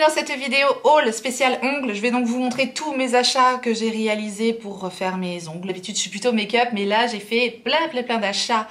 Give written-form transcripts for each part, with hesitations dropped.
dans cette vidéo haul spécial ongles. Je vais donc vous montrer tous mes achats que j'ai réalisés pour refaire mes ongles. D'habitude je suis plutôt make-up, mais là j'ai fait plein d'achats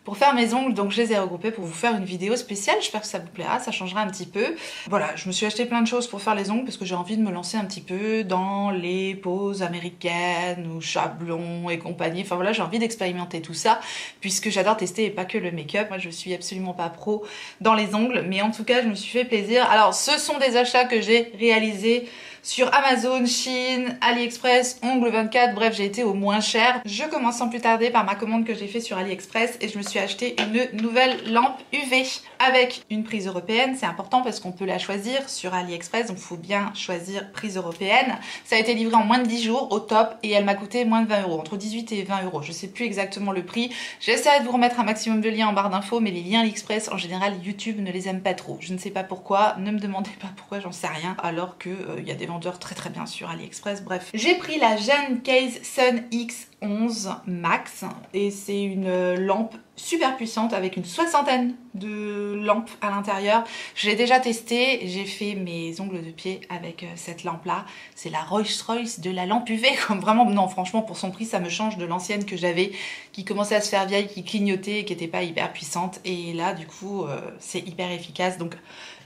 pour faire mes ongles, donc je les ai regroupés pour vous faire une vidéo spéciale. J'espère que ça vous plaira, ça changera un petit peu. Voilà, je me suis acheté plein de choses pour faire les ongles parce que j'ai envie de me lancer un petit peu dans les poses américaines ou chablons et compagnie. Enfin voilà, j'ai envie d'expérimenter tout ça puisque j'adore tester et pas que le make-up. Moi je suis absolument pas pro dans les ongles, mais en tout cas je me suis fait plaisir. Alors ce sont des achats que j'ai réalisés sur Amazon, Shein, AliExpress, Ongles 24, bref j'ai été au moins cher. Je commence sans plus tarder par ma commande que j'ai fait sur AliExpress et je me suis acheté une nouvelle lampe UV avec une prise européenne. C'est important parce qu'on peut la choisir sur AliExpress, donc il faut bien choisir prise européenne. Ça a été livré en moins de 10 jours au top et elle m'a coûté moins de 20 €, entre 18 et 20 €. Je sais plus exactement le prix. J'essaierai de vous remettre un maximum de liens en barre d'infos, mais les liens AliExpress en général YouTube ne les aime pas trop. Je ne sais pas pourquoi, ne me demandez pas pourquoi, j'en sais rien, alors que y a des vendeurs très bien sur AliExpress. Bref, j'ai pris la Gencase Sun X11 Max et c'est une lampe super puissante avec une soixantaine de lampes à l'intérieur. Je l'ai déjà testé, j'ai fait mes ongles de pied avec cette lampe là. C'est la Rolls-Royce de la lampe UV, comme vraiment, non franchement pour son prix ça me change de l'ancienne que j'avais qui commençait à se faire vieille, qui clignotait et qui n'était pas hyper puissante, et là du coup c'est hyper efficace. Donc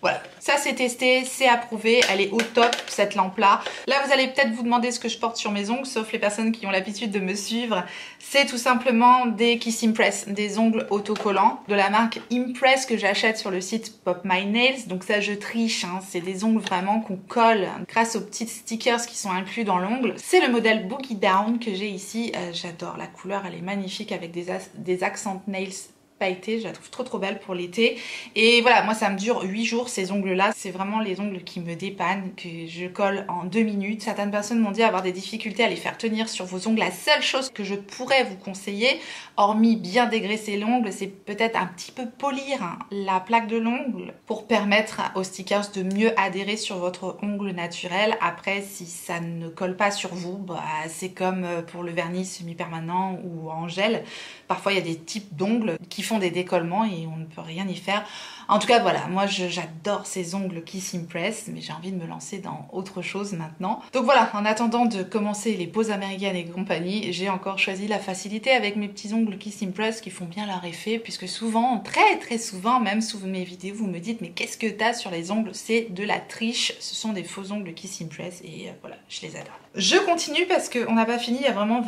voilà, ça c'est testé, c'est approuvé, elle est au top cette lampe là. Là vous allez peut-être vous demander ce que je porte sur mes ongles, sauf les personnes qui ont l'habitude de me suivre. C'est tout simplement des Kiss Impress, des ongles autocollants de la marque Impress que j'achète sur le site Pop My Nails. Donc ça je triche, hein. C'est des ongles vraiment qu'on colle grâce aux petites stickers qui sont inclus dans l'ongle. C'est le modèle Boogie Down que j'ai ici, j'adore la couleur, elle est magnifique avec des accent nails pailletée, je la trouve trop belle pour l'été. Et voilà, moi ça me dure 8 jours ces ongles là, c'est vraiment les ongles qui me dépannent, que je colle en 2 minutes. Certaines personnes m'ont dit avoir des difficultés à les faire tenir sur vos ongles. La seule chose que je pourrais vous conseiller, hormis bien dégraisser l'ongle, c'est peut-être un petit peu polir la plaque de l'ongle pour permettre aux stickers de mieux adhérer sur votre ongle naturel. Après si ça ne colle pas sur vous, bah, c'est comme pour le vernis semi-permanent ou en gel. Parfois il y a des types d'ongles qui font des décollements et on ne peut rien y faire. En tout cas voilà, moi j'adore ces ongles Kiss Impress, mais j'ai envie de me lancer dans autre chose maintenant. Donc voilà, en attendant de commencer les poses américaines et compagnie, j'ai encore choisi la facilité avec mes petits ongles Kiss Impress qui font bien leur effet, puisque souvent, très souvent, même sous mes vidéos, vous me dites mais qu'est-ce que t'as sur les ongles? C'est de la triche, ce sont des faux ongles Kiss Impress et voilà, je les adore. Je continue parce qu'on n'a pas fini, il y a vraiment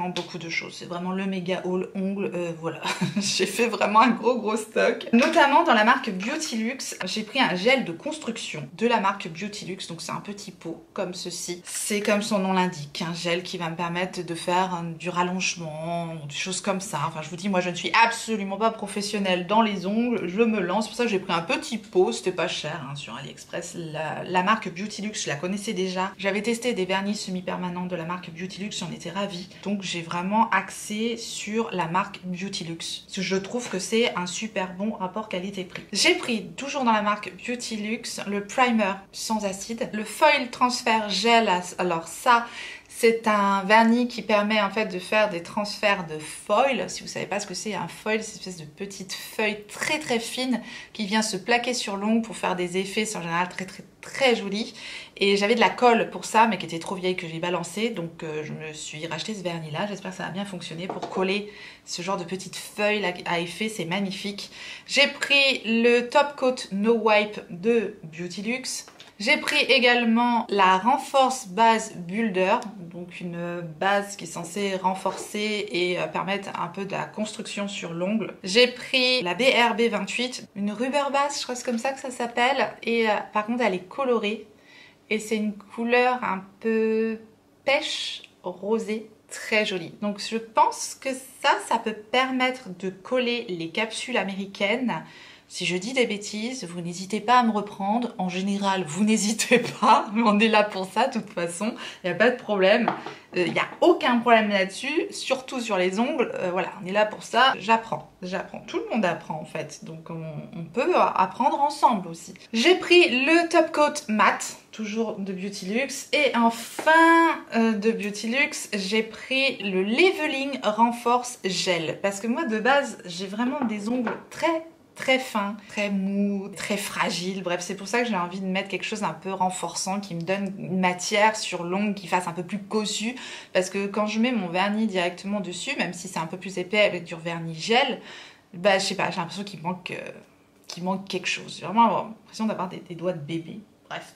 beaucoup de choses. C'est vraiment le méga haul ongles, voilà. J'ai fait vraiment un gros stock. Notamment dans la marque Beautylux, j'ai pris un gel de construction de la marque Beautylux. Donc c'est un petit pot comme ceci. C'est comme son nom l'indique, un gel qui va me permettre de faire du rallongement, des choses comme ça. Enfin je vous dis, moi je ne suis absolument pas professionnelle dans les ongles, je me lance. Pour ça j'ai pris un petit pot, c'était pas cher sur AliExpress. La marque Beautylux, je la connaissais déjà. J'avais testé des vernis semi-permanents de la marque Beautylux, j'en étais ravie. Donc j'ai vraiment axé sur la marque Beautylux. Je trouve que c'est un super bon rapport qualité-prix. J'ai pris, toujours dans la marque Beautylux, le primer sans acide, le foil transfert gel. Alors ça, c'est un vernis qui permet en fait de faire des transferts de foil. Si vous savez pas ce que c'est un foil, c'est une espèce de petite feuille très fine qui vient se plaquer sur l'ongle pour faire des effets, c'est en général très joli. Et j'avais de la colle pour ça mais qui était trop vieille que j'ai balancée, donc je me suis racheté ce vernis là. J'espère que ça va bien fonctionner pour coller ce genre de petites feuilles à effet, c'est magnifique. J'ai pris le Top Coat No Wipe de Beautylux. J'ai pris également la Renforce Base Builder, donc une base qui est censée renforcer et permettre un peu de la construction sur l'ongle. J'ai pris la BRB 28, une rubber base, je crois que c'est comme ça que ça s'appelle, et par contre elle est colorée et c'est une couleur un peu pêche rosée, très jolie. Donc je pense que ça peut permettre de coller les capsules américaines. Si je dis des bêtises, vous n'hésitez pas à me reprendre. En général, vous n'hésitez pas. On est là pour ça, de toute façon. Il n'y a pas de problème. Il n'y a aucun problème là-dessus, surtout sur les ongles. Voilà, on est là pour ça. J'apprends. Tout le monde apprend en fait. Donc on peut apprendre ensemble aussi. J'ai pris le Top Coat Matte, toujours de Beautylux. Et enfin, de Beautylux, j'ai pris le Leveling Renforce Gel. Parce que moi, de base, j'ai vraiment des ongles très très fin, très mou, très fragile. Bref, c'est pour ça que j'ai envie de mettre quelque chose un peu renforçant qui me donne une matière sur l'ongle qui fasse un peu plus cossu. Parce que quand je mets mon vernis directement dessus, même si c'est un peu plus épais avec du vernis gel, bah je sais pas, j'ai l'impression qu'il manque quelque chose. J'ai vraiment l'impression d'avoir des doigts de bébé. Bref,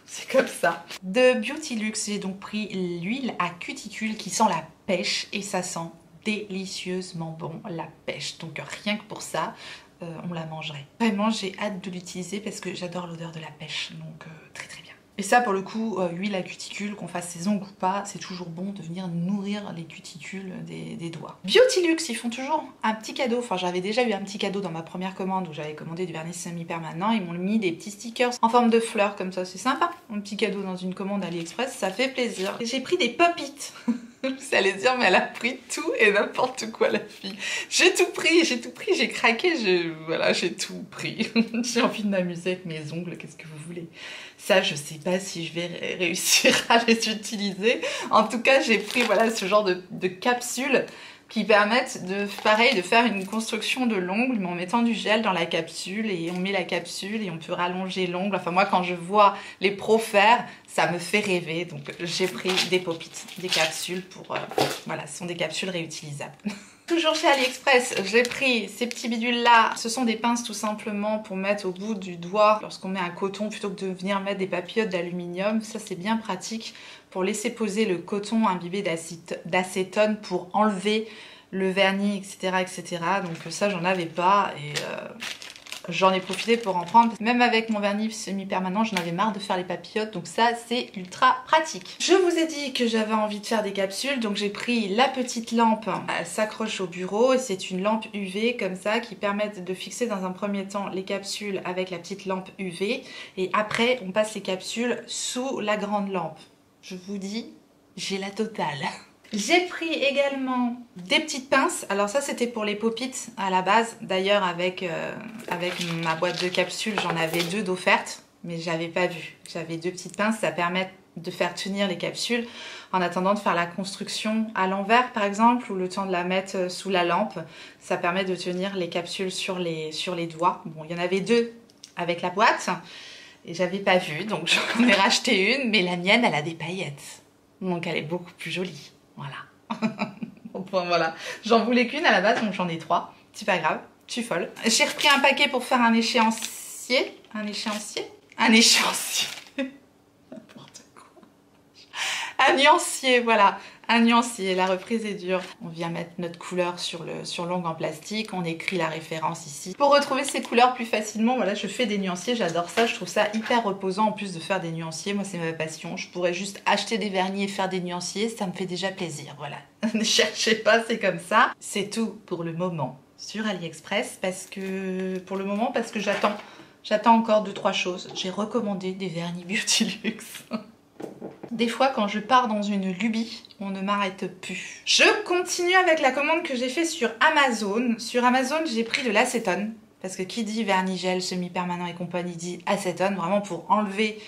c'est comme ça. De Beauty Luxe, j'ai donc pris l'huile à cuticule qui sent la pêche et ça sent délicieusement bon la pêche. Donc rien que pour ça, on la mangerait. Vraiment, j'ai hâte de l'utiliser parce que j'adore l'odeur de la pêche. Donc très très bien. Et ça pour le coup, huile à cuticule, qu'on fasse ses ongles ou pas, c'est toujours bon de venir nourrir les cuticules des doigts. Beauty Luxe, ils font toujours un petit cadeau. Enfin, j'avais déjà eu un petit cadeau dans ma première commande où j'avais commandé du vernis semi-permanent. Ils m'ont mis des petits stickers en forme de fleurs comme ça. C'est sympa. Un petit cadeau dans une commande AliExpress, ça fait plaisir. J'ai pris des pop-it. Vous allez dire, mais elle a pris tout et n'importe quoi, la fille. J'ai tout pris, j'ai craqué, voilà, j'ai tout pris. J'ai envie de m'amuser avec mes ongles, qu'est-ce que vous voulez? Ça, je sais pas si je vais réussir à les utiliser. En tout cas, j'ai pris, voilà, ce genre de capsules qui permettent de, pareil, de faire une construction de l'ongle, mais en mettant du gel dans la capsule, et on met la capsule et on peut rallonger l'ongle. Enfin, moi, quand je vois les pros faire, ça me fait rêver. Donc, j'ai pris des pop-it, des capsules pour... voilà, ce sont des capsules réutilisables. Toujours chez AliExpress, j'ai pris ces petits bidules-là. Ce sont des pinces tout simplement pour mettre au bout du doigt lorsqu'on met un coton plutôt que de venir mettre des papillotes d'aluminium. Ça, c'est bien pratique pour laisser poser le coton imbibé d'acétone pour enlever le vernis, etc., etc. Donc ça, j'en avais pas et... j'en ai profité pour en prendre. Même avec mon vernis semi-permanent, j'en avais marre de faire les papillotes. Donc ça, c'est ultra pratique. Je vous ai dit que j'avais envie de faire des capsules. Donc j'ai pris la petite lampe. Elle s'accroche au bureau. Et c'est une lampe UV comme ça qui permet de fixer dans un premier temps les capsules avec la petite lampe UV. Et après, on passe les capsules sous la grande lampe. Je vous dis, j'ai la totale. J'ai pris également des petites pinces. Alors ça, c'était pour les pop-it à la base. D'ailleurs, avec ma boîte de capsules, j'en avais 2 d'offertes, mais j'avais pas vu. J'avais 2 petites pinces. Ça permet de faire tenir les capsules en attendant de faire la construction à l'envers, par exemple, ou le temps de la mettre sous la lampe. Ça permet de tenir les capsules sur les doigts. Bon, il y en avait 2 avec la boîte et j'avais pas vu, donc j'en ai racheté une, mais la mienne, elle a des paillettes. Donc elle est beaucoup plus jolie. Voilà. Enfin, voilà. J'en voulais qu'une à la base, donc j'en ai 3. C'est pas grave, je suis folle. J'ai repris un paquet pour faire un échéancier. Un échéancier. N'importe quoi. Un nuancier, voilà. Un nuancier, la reprise est dure. On vient mettre notre couleur sur l'ongle en plastique, on écrit la référence ici. Pour retrouver ces couleurs plus facilement, voilà, je fais des nuanciers, j'adore ça, je trouve ça hyper reposant en plus de faire des nuanciers. Moi, c'est ma passion. Je pourrais juste acheter des vernis et faire des nuanciers, ça me fait déjà plaisir, voilà. Ne cherchez pas, c'est comme ça. C'est tout pour le moment sur AliExpress parce que j'attends encore 2-3 choses. J'ai recommandé des vernis Beauty Luxe. Des fois, quand je pars dans une lubie, on ne m'arrête plus. Je continue avec la commande que j'ai fait sur Amazon. Sur Amazon, j'ai pris de l'acétone. Parce que qui dit vernis gel, semi-permanent et compagnie dit acétone. Vraiment pour enlever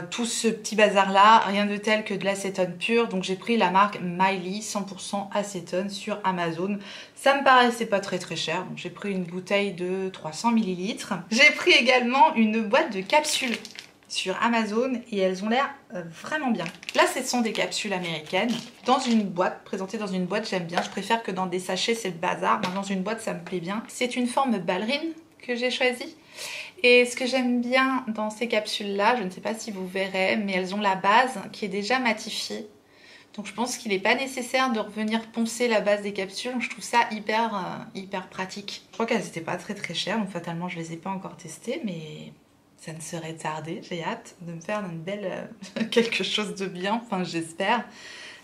tout ce petit bazar-là. Rien de tel que de l'acétone pur. Donc j'ai pris la marque Miley 100% acétone sur Amazon. Ça me paraissait pas très très cher. Donc j'ai pris une bouteille de 300 ml. J'ai pris également une boîte de capsules sur Amazon et elles ont l'air vraiment bien. Là, ce sont des capsules américaines dans une boîte, présentées dans une boîte, j'aime bien. Je préfère que dans des sachets, c'est le bazar. Dans une boîte, ça me plaît bien. C'est une forme ballerine que j'ai choisie. Et ce que j'aime bien dans ces capsules-là, je ne sais pas si vous verrez, mais elles ont la base qui est déjà matifiée. Donc je pense qu'il n'est pas nécessaire de revenir poncer la base des capsules. Je trouve ça hyper pratique. Je crois qu'elles n'étaient pas très très chères, donc fatalement, je ne les ai pas encore testées, mais... ça ne serait tardé, j'ai hâte de me faire une belle quelque chose de bien, enfin j'espère.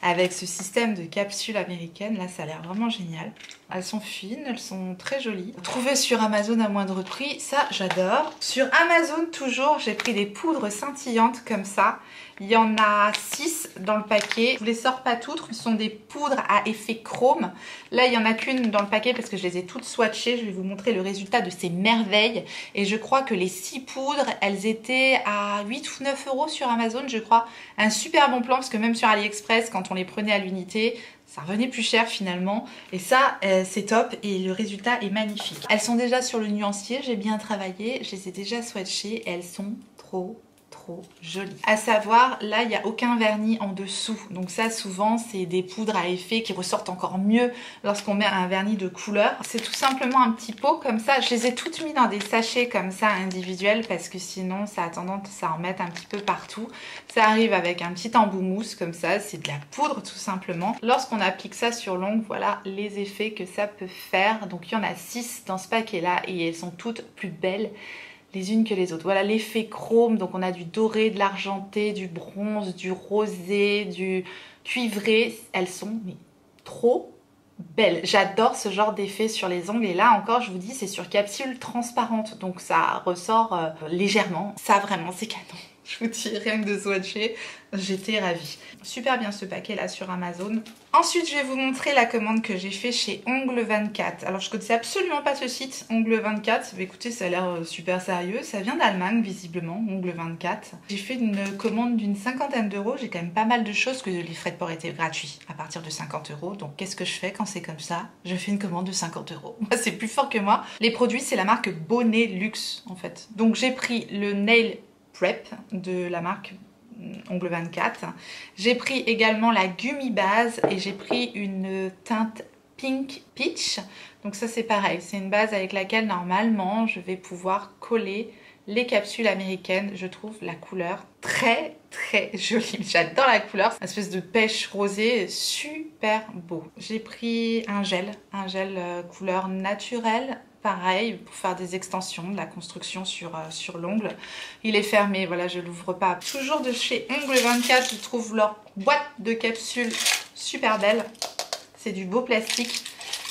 Avec ce système de capsules américaines, là ça a l'air vraiment génial. Elles sont fines, elles sont très jolies. Trouvées sur Amazon à moindre prix, ça j'adore. Sur Amazon toujours, j'ai pris des poudres scintillantes comme ça. Il y en a 6 dans le paquet. Je vous les sors pas toutes, ce sont des poudres à effet chrome. Là, il n'y en a qu'une dans le paquet parce que je les ai toutes swatchées. Je vais vous montrer le résultat de ces merveilles. Et je crois que les 6 poudres, elles étaient à 8 ou 9 € sur Amazon, je crois. Un super bon plan parce que même sur AliExpress, quand on les prenait à l'unité, Ça revenait plus cher finalement et ça c'est top et le résultat est magnifique. Elles sont déjà sur le nuancier, j'ai bien travaillé, je les ai déjà swatchées et elles sont trop jolies. À savoir, là il n'y a aucun vernis en dessous, donc ça souvent c'est des poudres à effet qui ressortent encore mieux lorsqu'on met un vernis de couleur. C'est tout simplement un petit pot comme ça, je les ai toutes mis dans des sachets comme ça individuels parce que sinon ça a tendance à en mettre un petit peu partout. Ça arrive avec un petit embout mousse comme ça, c'est de la poudre tout simplement. Lorsqu'on applique ça sur l'ongle, voilà les effets que ça peut faire. Donc il y en a 6 dans ce paquet là et elles sont toutes plus belles les unes que les autres. Voilà l'effet chrome, donc on a du doré, de l'argenté, du bronze, du rosé, du cuivré. Elles sont mais, trop belles. J'adore ce genre d'effet sur les ongles et là encore je vous dis c'est sur capsule transparente donc ça ressort légèrement. Ça vraiment c'est canon. Je vous dis, rien que de swatcher, j'étais ravie. Super bien ce paquet là sur Amazon. Ensuite, je vais vous montrer la commande que j'ai fait chez Ongle 24. Alors, je connaissais absolument pas ce site, Ongle 24. Mais écoutez, ça a l'air super sérieux. Ça vient d'Allemagne, visiblement, Ongle 24. J'ai fait une commande d'une 50aine d'euros. J'ai quand même pas mal de choses que les frais de port étaient gratuits à partir de 50 euros. Donc, qu'est-ce que je fais quand c'est comme ça? Je fais une commande de 50 euros. C'est plus fort que moi. Les produits, c'est la marque Bonnet Luxe, en fait. Donc, j'ai pris le Nail Prep de la marque Ongle 24. J'ai pris également la Gummy Base et j'ai pris une teinte Pink Peach. Donc ça c'est pareil, c'est une base avec laquelle normalement je vais pouvoir coller les capsules américaines. Je trouve la couleur très jolie. J'adore la couleur, une espèce de pêche rosée, super beau. J'ai pris un gel couleur naturelle. Pareil, pour faire des extensions, de la construction sur l'ongle. Il est fermé, voilà, je l'ouvre pas. Toujours de chez Ongle 24, je trouve leur boîte de capsules super belle. C'est du beau plastique.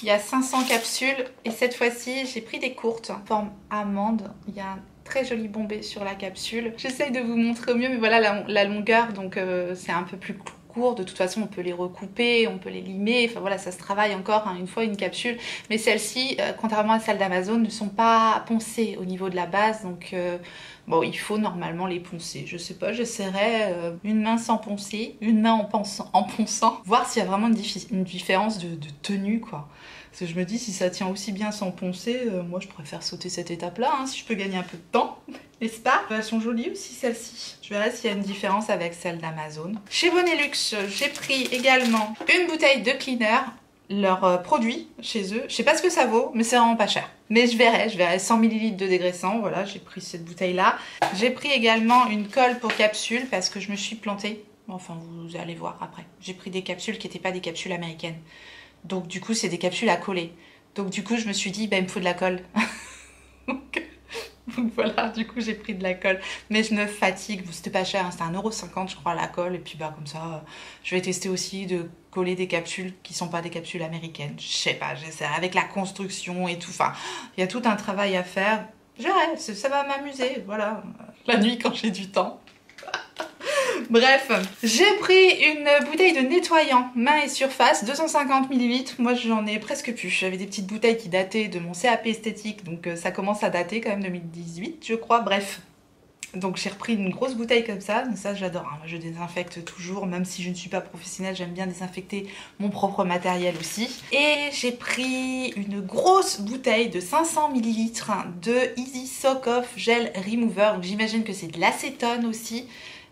Il y a 500 capsules et cette fois-ci, j'ai pris des courtes en forme amande. Il y a un très joli bombé sur la capsule. J'essaye de vous montrer au mieux, mais voilà la longueur, donc c'est un peu plus court. De toute façon, on peut les recouper, on peut les limer. Enfin voilà, ça se travaille encore une fois une capsule. Mais celles-ci, contrairement à celles d'Amazon, ne sont pas poncées au niveau de la base. Donc bon, il faut normalement les poncer. Je sais pas, j'essaierai une main sans poncer, une main en ponçant, voir s'il y a vraiment une différence de tenue quoi. Parce que je me dis, si ça tient aussi bien sans poncer, moi je préfère sauter cette étape-là, hein, si je peux gagner un peu de temps, n'est-ce pas? Elles sont jolies aussi celles-ci. Je verrai s'il y a une différence avec celles d'Amazon. Chez Bonnet Luxe, j'ai pris également une bouteille de cleaner, leurs produits chez eux. Je sais pas ce que ça vaut, mais c'est vraiment pas cher. Mais je verrai 100 ml de dégraissant, voilà, j'ai pris cette bouteille-là. J'ai pris également une colle pour capsule parce que je me suis plantée. Enfin, vous allez voir après. J'ai pris des capsules qui n'étaient pas des capsules américaines. Donc du coup c'est des capsules à coller. Donc du coup je me suis dit bah il me faut de la colle. donc voilà, du coup j'ai pris de la colle. Mais je me fatigue, c'était pas cher, hein, c'était 1,50 € je crois la colle. Et puis bah comme ça je vais tester aussi de coller des capsules qui sont pas des capsules américaines. Je sais pas, j'essaierai avec la construction et tout. Enfin, il y a tout un travail à faire. J'arrête, ça va m'amuser, voilà. La nuit quand j'ai du temps. Bref, j'ai pris une bouteille de nettoyant main et surface, 250 ml. Moi j'en ai presque plus. J'avais des petites bouteilles qui dataient de mon CAP esthétique, donc ça commence à dater quand même, 2018 je crois, bref. Donc j'ai repris une grosse bouteille comme ça j'adore, hein. Je désinfecte toujours, même si je ne suis pas professionnelle, j'aime bien désinfecter mon propre matériel aussi. Et j'ai pris une grosse bouteille de 500 ml de Easy Soak Off Gel Remover, donc j'imagine que c'est de l'acétone aussi.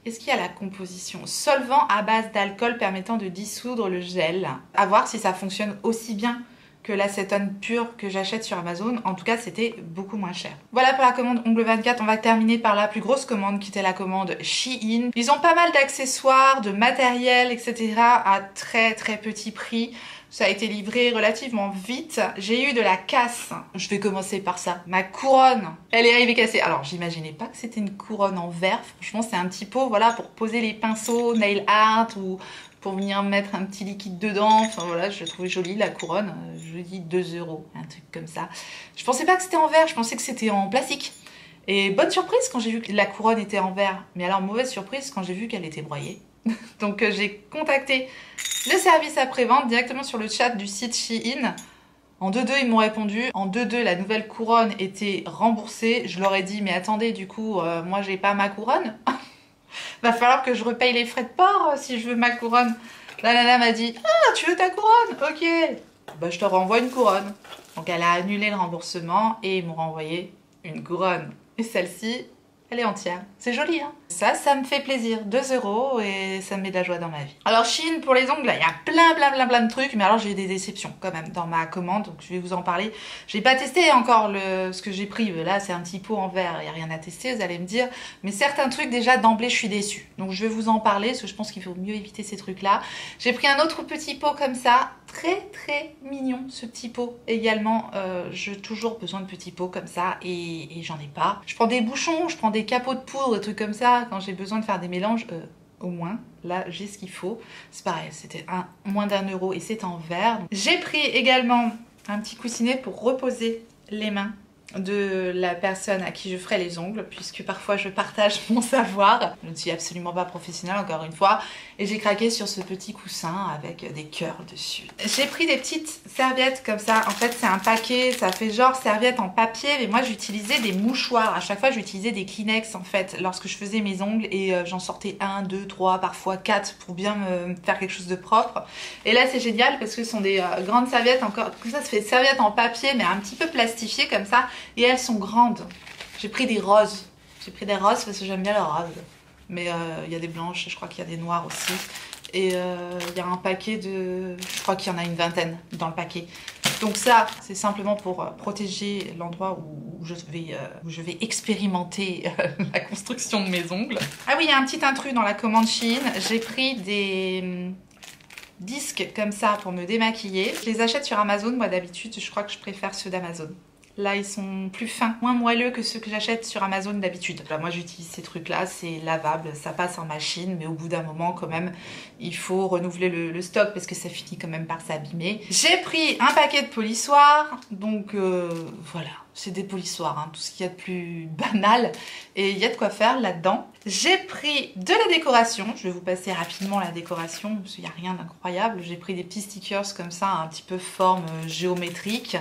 Est-ce qu'il y a la composition? Solvant à base d'alcool permettant de dissoudre le gel. À voir si ça fonctionne aussi bien que l'acétone pur que j'achète sur Amazon. En tout cas, c'était beaucoup moins cher. Voilà pour la commande Ongle 24. On va terminer par la plus grosse commande qui était la commande Shein. Ils ont pas mal d'accessoires, de matériel, etc. à très petit prix. Ça a été livré relativement vite. J'ai eu de la casse. Je vais commencer par ça. Ma couronne, elle est arrivée cassée. Alors, j'imaginais pas que c'était une couronne en verre. Franchement, c'est un petit pot, voilà, pour poser les pinceaux, nail art ou pour venir mettre un petit liquide dedans. Enfin, voilà, je la trouvais jolie, la couronne. Je dis 2 €, un truc comme ça. Je pensais pas que c'était en verre, je pensais que c'était en plastique. Et bonne surprise quand j'ai vu que la couronne était en verre. Mais alors, mauvaise surprise quand j'ai vu qu'elle était broyée. Donc j'ai contacté le service après-vente directement sur le chat du site Shein. En 2-2 ils m'ont répondu. En 2-2 la nouvelle couronne était remboursée. Je leur ai dit mais attendez, du coup moi j'ai pas ma couronne. Va falloir que je repaye les frais de port si je veux ma couronne. La nana m'a dit « Ah, tu veux ta couronne? Ok. Bah, je te renvoie une couronne. » Donc elle a annulé le remboursement et ils m'ont renvoyé une couronne. Et celle-ci, elle est entière. C'est joli, hein? Ça me fait plaisir. 2 € et ça me met de la joie dans ma vie. Alors Shein, pour les ongles, là, il y a plein de trucs. Mais alors j'ai eu des déceptions quand même dans ma commande. Donc je vais vous en parler. J'ai pas testé encore ce que j'ai pris. Là, c'est un petit pot en verre. Il n'y a rien à tester, vous allez me dire. Mais certains trucs, déjà, d'emblée, je suis déçue. Donc je vais vous en parler parce que je pense qu'il faut mieux éviter ces trucs-là. J'ai pris un autre petit pot comme ça. Très mignon, ce petit pot. Également, j'ai toujours besoin de petits pots comme ça. Et j'en ai pas. Je prends des bouchons, je prends des capots de poudre, des trucs comme ça. Quand j'ai besoin de faire des mélanges, au moins, là j'ai ce qu'il faut. C'est pareil, c'était moins d'1 € et c'est en verre. J'ai pris également un petit coussinet pour reposer les mains de la personne à qui je ferai les ongles, puisque parfois je partage mon savoir. Je ne suis absolument pas professionnelle, encore une fois, et j'ai craqué sur ce petit coussin avec des cœurs dessus. J'ai pris des petites serviettes comme ça. En fait, c'est un paquet, ça fait genre serviette en papier, mais moi j'utilisais des mouchoirs. À chaque fois, j'utilisais des Kleenex en fait, lorsque je faisais mes ongles, et j'en sortais 1, 2, 3, parfois 4 pour bien me faire quelque chose de propre. Et là, c'est génial parce que ce sont des grandes serviettes, encore tout ça se fait serviette en papier, mais un petit peu plastifié comme ça. Et elles sont grandes. J'ai pris des roses. J'ai pris des roses parce que j'aime bien les roses. Mais il y a des blanches, je crois qu'il y a des noires aussi. Et il y a un paquet de... Je crois qu'il y en a une vingtaine dans le paquet. Donc ça, c'est simplement pour protéger l'endroit où je vais expérimenter la construction de mes ongles. Ah oui, il y a un petit intrus dans la commande Shein. J'ai pris des... disques comme ça pour me démaquiller. Je les achète sur Amazon. Moi d'habitude, je crois que je préfère ceux d'Amazon. Là, ils sont plus fins, moins moelleux que ceux que j'achète sur Amazon d'habitude. Moi, j'utilise ces trucs-là, c'est lavable, ça passe en machine, mais au bout d'un moment, quand même, il faut renouveler le stock parce que ça finit quand même par s'abîmer. J'ai pris un paquet de polissoirs, donc voilà, c'est des polissoirs, hein, tout ce qu'il y a de plus banal, et il y a de quoi faire là-dedans. J'ai pris de la décoration, je vais vous passer rapidement la décoration, parce qu'il n'y a rien d'incroyable. J'ai pris des petits stickers comme ça, un petit peu forme géométrique,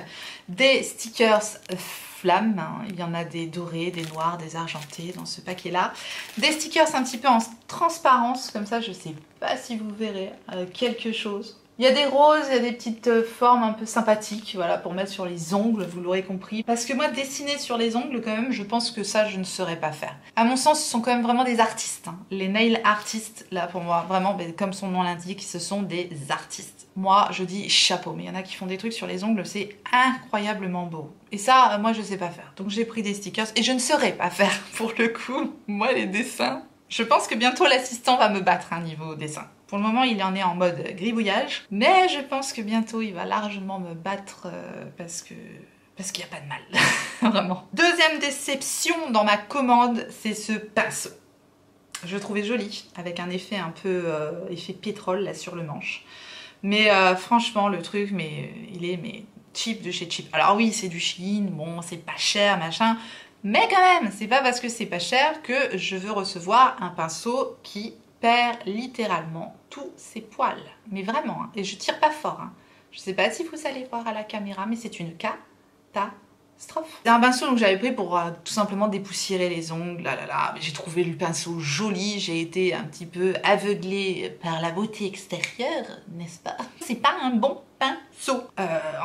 des stickers flammes, hein. Il y en a des dorés, des noirs, des argentés dans ce paquet-là. Des stickers un petit peu en transparence, comme ça, je sais pas si vous verrez quelque chose. Il y a des roses, il y a des petites formes un peu sympathiques, voilà, pour mettre sur les ongles, vous l'aurez compris. Parce que moi, dessiner sur les ongles, quand même, je pense que ça, je ne saurais pas faire. À mon sens, ce sont quand même vraiment des artistes, hein. Les nail artistes, là, pour moi, vraiment, comme son nom l'indique, ce sont des artistes. Moi, je dis chapeau, mais il y en a qui font des trucs sur les ongles, c'est incroyablement beau. Et ça, moi, je sais pas faire. Donc, j'ai pris des stickers, et je ne saurais pas faire, pour le coup. Moi, les dessins, je pense que bientôt, l'assistant va me battre, hein, niveau dessin. Pour le moment, il en est en mode gribouillage, mais je pense que bientôt, il va largement me battre parce qu'il n'y a pas de mal, vraiment. Deuxième déception dans ma commande, c'est ce pinceau. Je le trouvais joli, avec un effet un peu effet pétrole là sur le manche. Mais franchement, le truc, il est cheap de chez cheap. Alors oui, c'est du Shein, bon, c'est pas cher, machin. Mais quand même, c'est pas parce que c'est pas cher que je veux recevoir un pinceau qui perd littéralement tous ses poils. Mais vraiment, hein. Et je tire pas fort. Hein. Je sais pas si vous allez voir à la caméra, mais c'est une catastrophe. C'est un pinceau que j'avais pris pour tout simplement dépoussiérer les ongles. J'ai trouvé le pinceau joli. J'ai été un petit peu aveuglée par la beauté extérieure, n'est-ce pas? C'est pas un bon pinceau.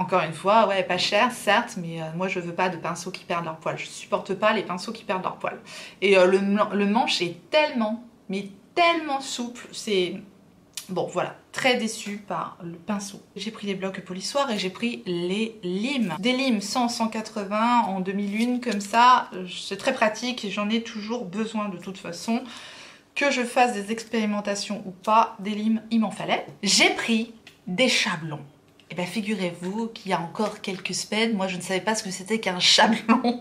Encore une fois, ouais, pas cher, certes, mais moi je veux pas de pinceaux qui perdent leur poil. Je supporte pas les pinceaux qui perdent leur poil. Et le manche est tellement, mais tellement souple, c'est... Bon, voilà, très déçue par le pinceau. J'ai pris les blocs polissoirs et j'ai pris les limes. Des limes 100-180 en demi-lune, comme ça, c'est très pratique et j'en ai toujours besoin de toute façon. Que je fasse des expérimentations ou pas, des limes, il m'en fallait. J'ai pris des chablons. Et bien figurez-vous qu'il y a encore quelques semaines, moi je ne savais pas ce que c'était qu'un chablon.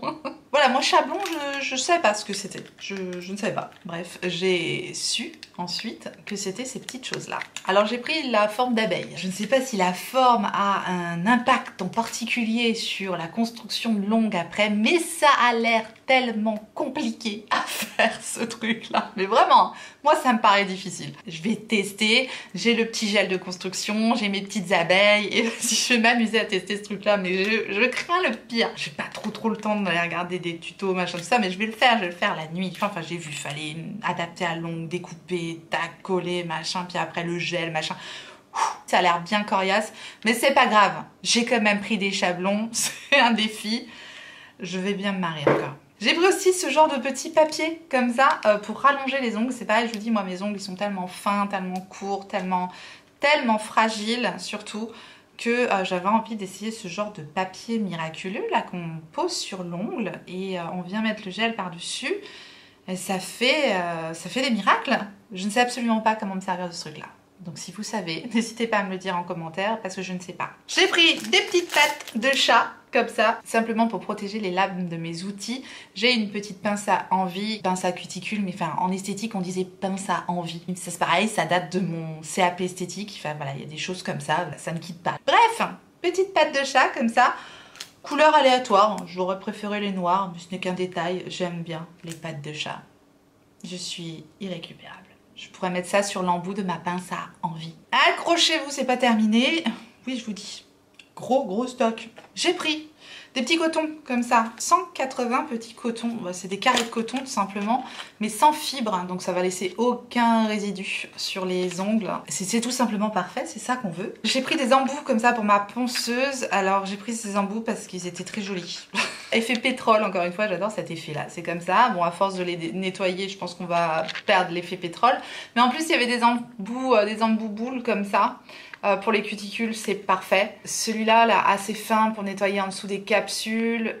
Voilà, moi chablon, je ne savais pas ce que c'était. Je ne savais pas. Bref, j'ai su ensuite que c'était ces petites choses-là. Alors j'ai pris la forme d'abeille. Je ne sais pas si la forme a un impact en particulier sur la construction de l'ongle après, mais ça a l'air tellement compliqué à faire ce truc-là. Mais vraiment, moi ça me paraît difficile. Je vais tester, j'ai le petit gel de construction, j'ai mes petites abeilles, et si je vais m'amuser à tester ce truc-là, mais je crains le pire. J'ai pas trop le temps de regarder des tutos, machin, tout ça, mais je vais le faire la nuit. Enfin, j'ai vu, fallait adapter à l'ongle, découper, tac, coller, machin, puis après le gel, machin. Ça a l'air bien coriace, mais c'est pas grave. J'ai quand même pris des chablons, c'est un défi. Je vais bien me marrer encore. J'ai pris aussi ce genre de petit papier comme ça pour rallonger les ongles. C'est pareil, je vous dis, moi mes ongles ils sont tellement fins, tellement courts, tellement fragiles surtout que j'avais envie d'essayer ce genre de papier miraculeux là qu'on pose sur l'ongle et on vient mettre le gel par-dessus. Et ça fait des miracles. Je ne sais absolument pas comment me servir de ce truc là. Donc si vous savez, n'hésitez pas à me le dire en commentaire parce que je ne sais pas. J'ai pris des petites pattes de chat comme ça, simplement pour protéger les lames de mes outils. J'ai une petite pince à envie, pince à cuticule, mais enfin en esthétique on disait pince à envie. Ça c'est pareil, ça date de mon CAP esthétique, enfin voilà, il y a des choses comme ça ne quitte pas. Bref, petite patte de chat comme ça, couleur aléatoire, j'aurais préféré les noirs, mais ce n'est qu'un détail, j'aime bien les pattes de chat. Je suis irrécupérable. Je pourrais mettre ça sur l'embout de ma pince à envie. Accrochez-vous, c'est pas terminé. Oui, je vous dis, gros stock. J'ai pris des petits cotons comme ça, 180 petits cotons. C'est des carrés de coton tout simplement, mais sans fibre, donc ça va laisser aucun résidu sur les ongles. C'est tout simplement parfait, c'est ça qu'on veut. J'ai pris des embouts comme ça pour ma ponceuse. Alors j'ai pris ces embouts parce qu'ils étaient très jolis. Effet pétrole, encore une fois, j'adore cet effet-là. C'est comme ça. Bon, à force de les nettoyer, je pense qu'on va perdre l'effet pétrole. Mais en plus, il y avait des embouts boules comme ça. Pour les cuticules, c'est parfait. Celui-là, là, assez fin pour nettoyer en dessous des capsules.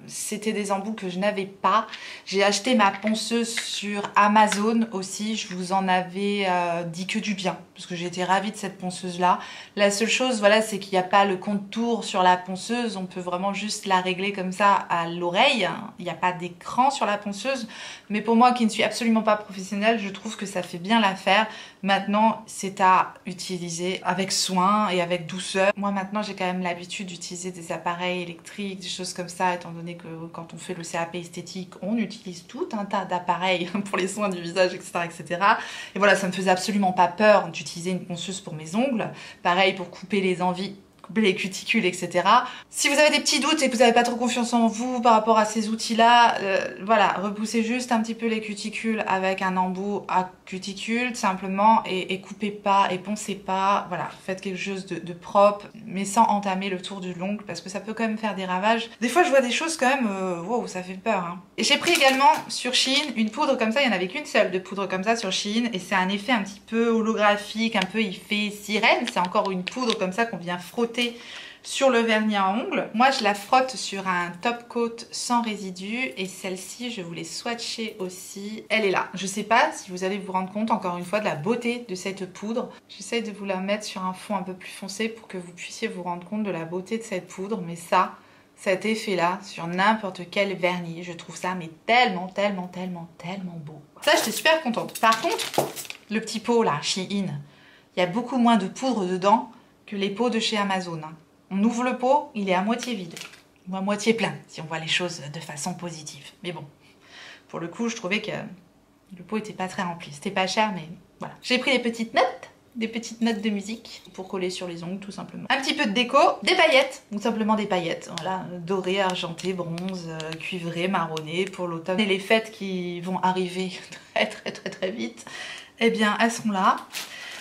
C'était des embouts que je n'avais pas. J'ai acheté ma ponceuse sur Amazon aussi. Je vous en avais dit que du bien, parce que j'ai été ravie de cette ponceuse-là. La seule chose, voilà, c'est qu'il n'y a pas le contour sur la ponceuse. On peut vraiment juste la régler comme ça à l'oreille. Il n'y a pas d'écran sur la ponceuse. Mais pour moi, qui ne suis absolument pas professionnelle, je trouve que ça fait bien l'affaire. Maintenant, c'est à utiliser avec soin et avec douceur. Moi maintenant j'ai quand même l'habitude d'utiliser des appareils électriques, des choses comme ça, étant donné que quand on fait le CAP esthétique, on utilise tout un tas d'appareils pour les soins du visage, etc., etc. Et voilà, ça me faisait absolument pas peur d'utiliser une ponceuse pour mes ongles. Pareil pour couper les envies, couper les cuticules, etc. Si vous avez des petits doutes et que vous n'avez pas trop confiance en vous par rapport à ces outils-là, voilà, repoussez juste un petit peu les cuticules avec un embout à cuticule, simplement, et coupez pas, et poncez pas, voilà, faites quelque chose de propre, mais sans entamer le tour de l'ongle, parce que ça peut quand même faire des ravages. Des fois, je vois des choses quand même, wow, ça fait peur, hein. Et j'ai pris également sur Shein une poudre comme ça, il n'y en avait qu'une seule de poudre comme ça sur Shein, et c'est un effet un petit peu holographique, un peu effet sirène, c'est encore une poudre comme ça qu'on vient frotter sur le vernis à ongles. Moi je la frotte sur un top coat sans résidus et celle-ci je vous l'ai swatchée aussi. Elle est là. Je sais pas si vous allez vous rendre compte encore une fois de la beauté de cette poudre. J'essaye de vous la mettre sur un fond un peu plus foncé pour que vous puissiez vous rendre compte de la beauté de cette poudre. Mais ça, cet effet là sur n'importe quel vernis, je trouve ça mais tellement beau. Ça j'étais super contente. Par contre, le petit pot là, Shein, il y a beaucoup moins de poudre dedans que les pots de chez Amazon, hein. On ouvre le pot, il est à moitié vide, ou à moitié plein, si on voit les choses de façon positive. Mais bon, pour le coup, je trouvais que le pot était pas très rempli. C'était pas cher, mais voilà. J'ai pris des petites notes de musique pour coller sur les ongles, tout simplement. Un petit peu de déco, des paillettes, ou simplement des paillettes, voilà, dorées, argentées, bronze, cuivrées, marronnées pour l'automne. Et les fêtes qui vont arriver très vite, eh bien, elles seront là.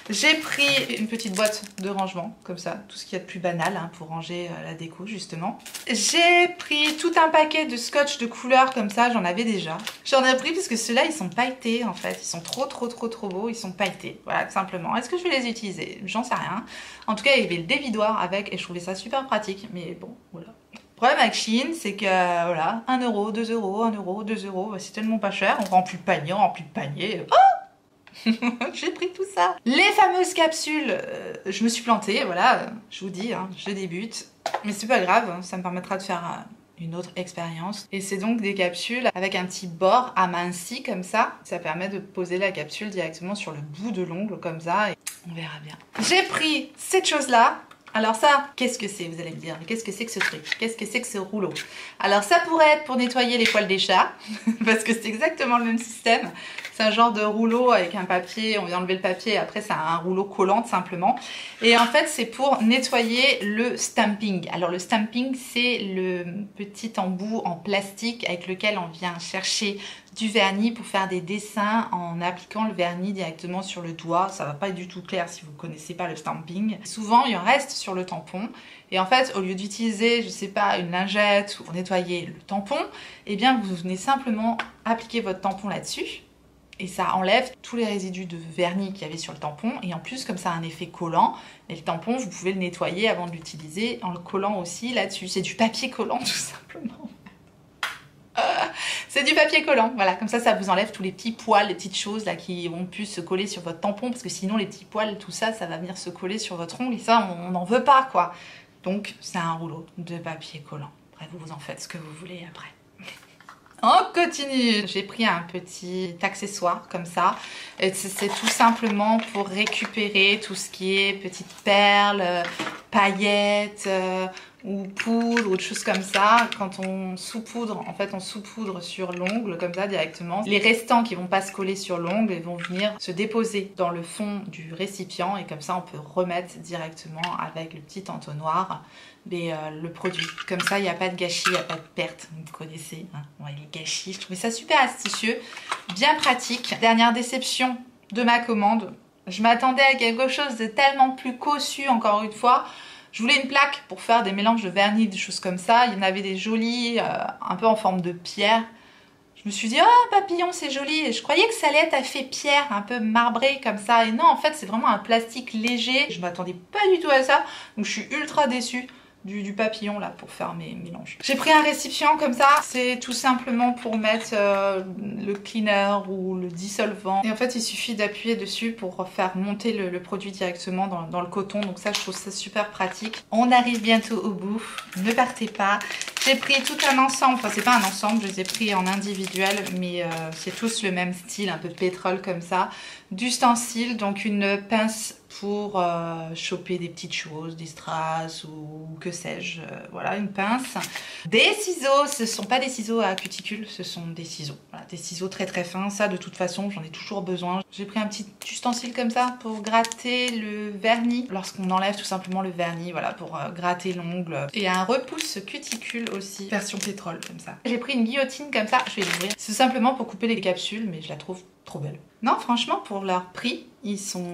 J'ai pris une petite boîte de rangement, comme ça, tout ce qu'il y a de plus banal, hein, pour ranger la déco justement. J'ai pris tout un paquet de scotch de couleurs comme ça, j'en avais déjà. J'en ai pris parce que ceux-là, ils sont pailletés en fait, ils sont trop beaux, ils sont pailletés, voilà, tout simplement. Est-ce que je vais les utiliser? J'en sais rien. En tout cas, il y avait le dévidoir avec et je trouvais ça super pratique, mais bon, voilà. Le problème avec Shein, c'est que voilà, 1 euro, 2 euros, 1 euro, 2 euros, c'est tellement pas cher, on remplit le panier, Oh j'ai pris tout ça. Les fameuses capsules, je me suis plantée, voilà, je vous dis, hein, je débute. Mais c'est pas grave, hein, ça me permettra de faire une autre expérience. Et c'est donc des capsules avec un petit bord aminci comme ça. Ça permet de poser la capsule directement sur le bout de l'ongle comme ça et on verra bien. J'ai pris cette chose-là. Alors ça, qu'est-ce que c'est, vous allez me dire? Qu'est-ce que c'est que ce truc? Qu'est-ce que c'est que ce rouleau? Alors ça pourrait être pour nettoyer les poils des chats, parce que c'est exactement le même système. C'est un genre de rouleau avec un papier, on vient enlever le papier et après c'est un rouleau collant simplement. Et en fait c'est pour nettoyer le stamping. Alors le stamping c'est le petit embout en plastique avec lequel on vient chercher du vernis pour faire des dessins en appliquant le vernis directement sur le doigt. Ça va pas être du tout clair si vous ne connaissez pas le stamping. Souvent il en reste sur le tampon. Et en fait, au lieu d'utiliser, je sais pas, une lingette pour nettoyer le tampon, eh bien vous venez simplement appliquer votre tampon là-dessus. Et ça enlève tous les résidus de vernis qu'il y avait sur le tampon. Et en plus, comme ça a un effet collant, et le tampon, vous pouvez le nettoyer avant de l'utiliser en le collant aussi là-dessus. C'est du papier collant tout simplement. C'est du papier collant, voilà, comme ça vous enlève tous les petits poils, les petites choses là qui ont pu se coller sur votre tampon, parce que sinon les petits poils, tout ça, ça va venir se coller sur votre ongle et ça, on n'en veut pas quoi. Donc c'est un rouleau de papier collant. Après, vous en faites ce que vous voulez après. On continue. J'ai pris un petit accessoire comme ça. C'est tout simplement pour récupérer tout ce qui est petites perles, paillettes ou poudre ou des choses comme ça. Quand on saupoudre, en fait on saupoudre sur l'ongle comme ça directement. Les restants qui vont pas se coller sur l'ongle, ils vont venir se déposer dans le fond du récipient et comme ça on peut remettre directement avec le petit entonnoir le produit. Comme ça il n'y a pas de gâchis, il n'y a pas de perte. Vous connaissez, hein, ouais, les gâchis. Je trouvais ça super astucieux, bien pratique. Dernière déception de ma commande. Je m'attendais à quelque chose de tellement plus cossu encore une fois. Je voulais une plaque pour faire des mélanges de vernis, des choses comme ça. Il y en avait des jolies, un peu en forme de pierre. Je me suis dit, oh papillon, c'est joli. Et je croyais que ça allait être à fait pierre, un peu marbré comme ça. Et non, en fait, c'est vraiment un plastique léger. Je m'attendais pas du tout à ça. Donc, je suis ultra déçue du papillon là pour faire mes mélanges. J'ai pris un récipient comme ça. C'est tout simplement pour mettre le cleaner ou le dissolvant. Et en fait, il suffit d'appuyer dessus pour faire monter le produit directement dans le coton. Donc ça, je trouve ça super pratique. On arrive bientôt au bout. Ne partez pas. J'ai pris tout un ensemble. Enfin, c'est pas un ensemble. Je les ai pris en individuel. Mais c'est tous le même style, un peu pétrole comme ça. D'ustensiles. Donc une pince pour choper des petites choses, des strass ou que sais-je, voilà, une pince. Des ciseaux, ce ne sont pas des ciseaux à cuticule, ce sont des ciseaux. Voilà, des ciseaux très très fins, ça de toute façon j'en ai toujours besoin. J'ai pris un petit ustensile comme ça pour gratter le vernis, lorsqu'on enlève tout simplement le vernis, voilà, pour gratter l'ongle. Et un repousse cuticule aussi, version pétrole comme ça. J'ai pris une guillotine comme ça, je vais l'ouvrir. C'est simplement pour couper les capsules, mais je la trouve trop belle. Non, franchement, pour leur prix, ils sont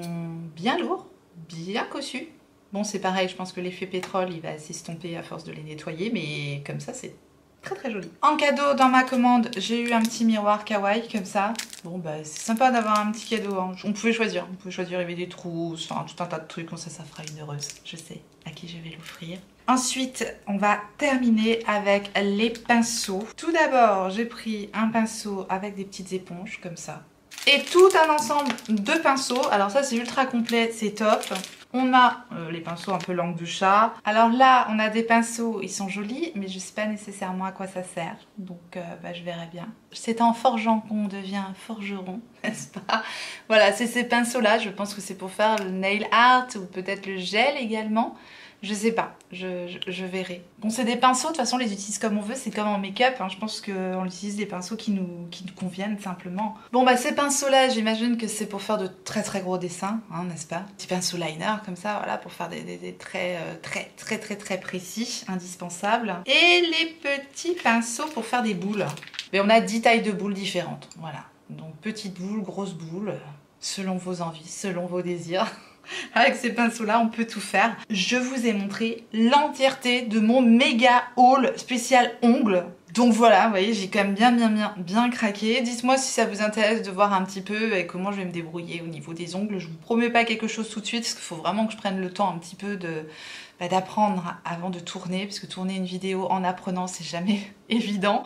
bien lourds, bien cossus. Bon, c'est pareil, je pense que l'effet pétrole, il va s'estomper à force de les nettoyer, mais comme ça, c'est très très joli. En cadeau, dans ma commande, j'ai eu un petit miroir kawaii, comme ça. Bon, bah, c'est sympa d'avoir un petit cadeau, hein. On pouvait choisir, il y avait des trousses, enfin, tout un tas de trucs, comme ça fera une heureuse. Je sais à qui je vais l'offrir. Ensuite, on va terminer avec les pinceaux. Tout d'abord, j'ai pris un pinceau avec des petites éponges, comme ça. Et tout un ensemble de pinceaux. Alors ça, c'est ultra complet, c'est top. On a les pinceaux un peu langue de chat. Alors là, on a des pinceaux, ils sont jolis, mais je ne sais pas nécessairement à quoi ça sert. Donc, je verrai bien. C'est en forgeant qu'on devient forgeron, n'est-ce pas? Voilà, c'est ces pinceaux-là. Je pense que c'est pour faire le nail art ou peut-être le gel également. Je sais pas, je verrai. Bon, c'est des pinceaux, de toute façon on les utilise comme on veut, c'est comme en make-up, hein. Je pense qu'on utilise des pinceaux qui nous conviennent simplement. Bon bah ces pinceaux-là, j'imagine que c'est pour faire de très très gros dessins, hein, n'est-ce pas? Petit pinceau liner comme ça, voilà, pour faire des traits très précis, indispensables. Et les petits pinceaux pour faire des boules. Mais on a 10 tailles de boules différentes, voilà. Donc petites boules, grosses boules, selon vos envies, selon vos désirs. Avec ces pinceaux-là, on peut tout faire. Je vous ai montré l'entièreté de mon méga haul spécial ongles. Donc voilà, vous voyez, j'ai quand même bien craqué. Dites-moi si ça vous intéresse de voir un petit peu comment je vais me débrouiller au niveau des ongles. Je vous promets pas quelque chose tout de suite, parce qu'il faut vraiment que je prenne le temps un petit peu d'apprendre avant de tourner, parce que tourner une vidéo en apprenant, c'est jamais évident.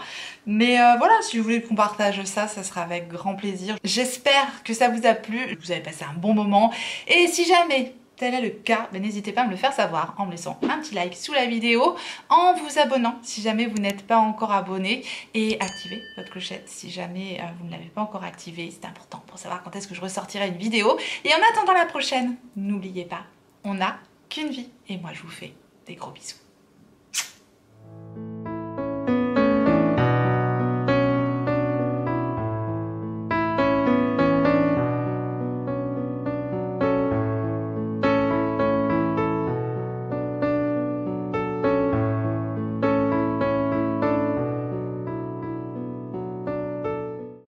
Mais voilà, si vous voulez qu'on partage ça, ça sera avec grand plaisir. J'espère que ça vous a plu, que vous avez passé un bon moment. Et si jamais tel est le cas, n'hésitez pas à me le faire savoir en me laissant un petit like sous la vidéo, en vous abonnant si jamais vous n'êtes pas encore abonné, et activez votre clochette si jamais vous ne l'avez pas encore activée. C'est important pour savoir quand est-ce que je ressortirai une vidéo. Et en attendant la prochaine, n'oubliez pas, on a qu'une vie. Et moi, je vous fais des gros bisous.